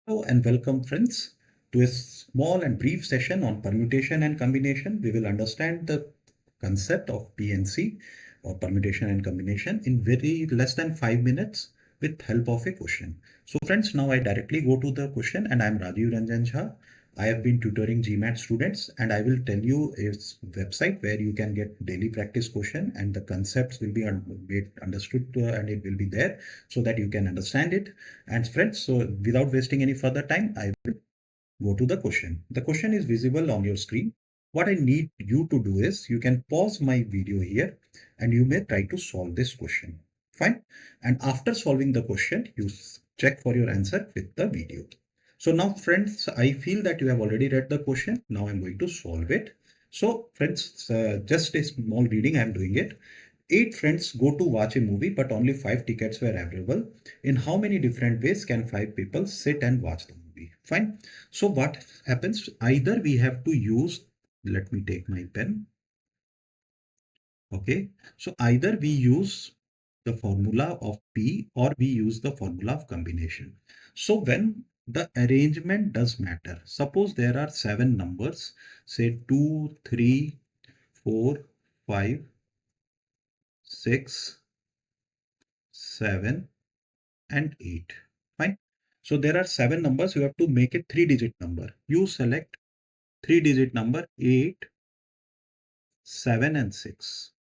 Hello and welcome friends to a small and brief session on permutation and combination. We will understand the concept of PNC or permutation and combination in very less than 5 minutes with help of a question. So friends, now I directly go to the question and I am Rajiv Ranjan Jha. I have been tutoring GMAT students and I will tell you a website where you can get daily practice question and the concepts will be understood and it will be there so that you can understand it. And friends, so without wasting any further time, I will go to the question. The question is visible on your screen. What I need you to do is you can pause my video here and you may try to solve this question. Fine. And after solving the question, you check for your answer with the video. So now friends, I feel that you have already read the question. Now I'm going to solve it. So friends, just a small reading, I'm doing it. 8 friends go to watch a movie, but only 5 tickets were available. In how many different ways can 5 people sit and watch the movie? Fine. So what happens? Either we have to use, let me take my pen. Okay. So either we use the formula of P or we use the formula of combination. So when the arrangement does matter, suppose there are 7 numbers, say 2, 3, 4, 5, 6, 7, and 8. Fine. So there are 7 numbers. You have to make a 3-digit number. You select 3-digit number 8, 7, and 6.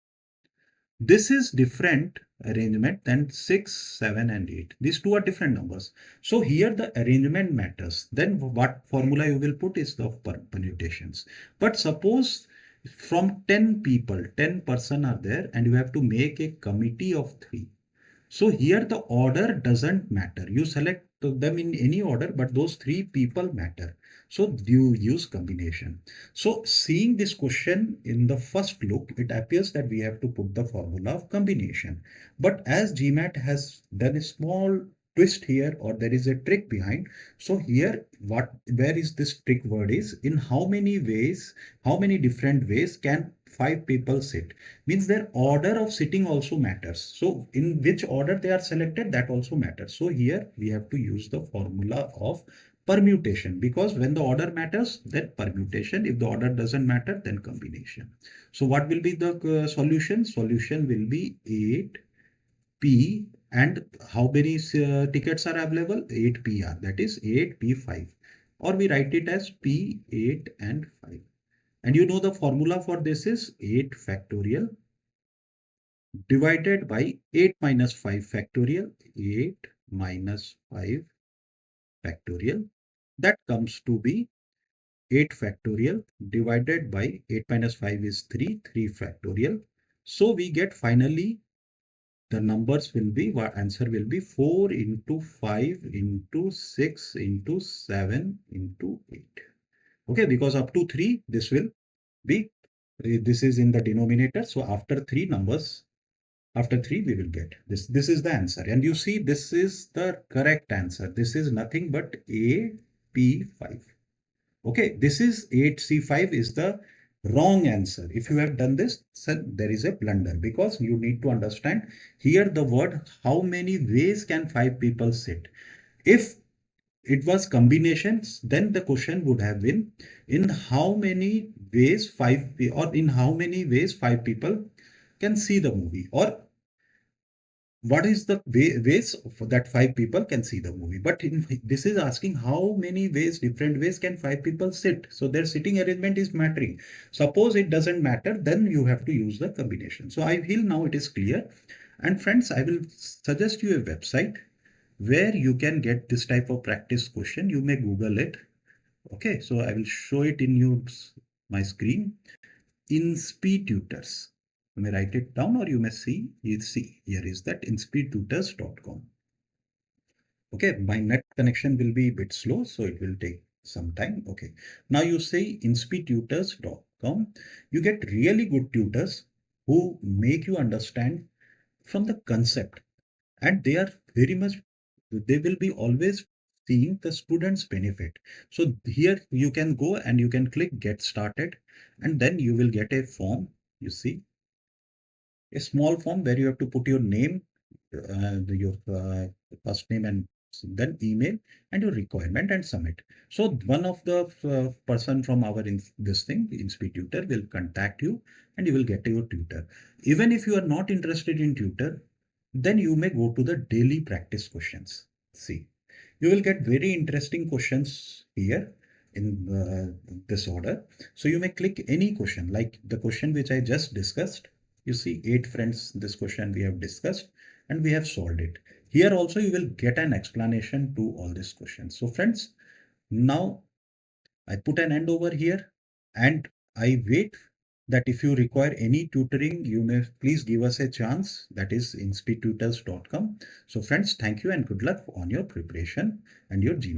This is different arrangement than 6, 7, and 8. These two are different numbers. So here the arrangement matters. Then what formula you will put is the permutations. But suppose from 10 people, 10 person are there and you have to make a committee of 3. So here the order doesn't matter. You select them in any order, but those 3 people matter. So you use combination. So seeing this question in the first look, it appears that we have to put the formula of combination. But as GMAT has done a small twist here, or there is a trick behind. So here, where is this trick word is? In how many ways, how many different ways can 5 people sit? Means their order of sitting also matters. So in which order they are selected, that also matters. So here we have to use the formula of permutation, because when the order matters, then permutation. If the order doesn't matter, then combination. So what will be the solution? Solution will be 8p, and how many tickets are available? 8pr, that is 8p5, or we write it as p8 and 5. And you know the formula for this is 8 factorial divided by 8 minus 5 factorial, 8 minus 5 factorial. That comes to be 8 factorial divided by 8 minus 5 is 3, 3 factorial. So we get finally the numbers will be, what answer will be 4 into 5 into 6 into 7 into 8. Okay, because up to 3, this will be, this is in the denominator. So after 3 numbers, after 3 we will get this. This is the answer, and you see this is the correct answer. This is nothing but AP5. Okay, this is 8C5 is the wrong answer. If you have done this, there is a blunder, because you need to understand here the word how many ways can 5 people sit. If it was combinations, then the question would have been in how many ways 5 people can see the movie, or what is the ways that 5 people can see the movie. But this is asking how many ways, different ways can 5 people sit. So their sitting arrangement is mattering. Suppose it doesn't matter, then you have to use the combination. So I feel now it is clear. And friends, I will suggest you a website where you can get this type of practice question. You may Google it. Okay, so I will show it in my screen. InSpeed Tutors. You may write it down, or you may see. You see, here is that inspeedtutors.com. Okay, my net connection will be a bit slow, so it will take some time. Okay, now you say inspeedtutors.com. You get really good tutors who make you understand from the concept, and they are very much, they will be always seeing the students benefit. So here you can go and you can click get started, and then you will get a form. You see a small form where you have to put your name, your first name and then email and your requirement and submit. So one of the person from our this thing, INSPE tutor, will contact you and you will get your tutor. Even if you are not interested in tutor, then you may go to the daily practice questions. See, you will get very interesting questions here in this order. So you may click any question, like the question which I just discussed. You see 8 friends, this question we have discussed and we have solved it. Here also you will get an explanation to all these questions. So friends, now I put an end over here and I wait that if you require any tutoring, you may please give us a chance. That is inspetutors.com. So friends, thank you and good luck on your preparation and your GMAT.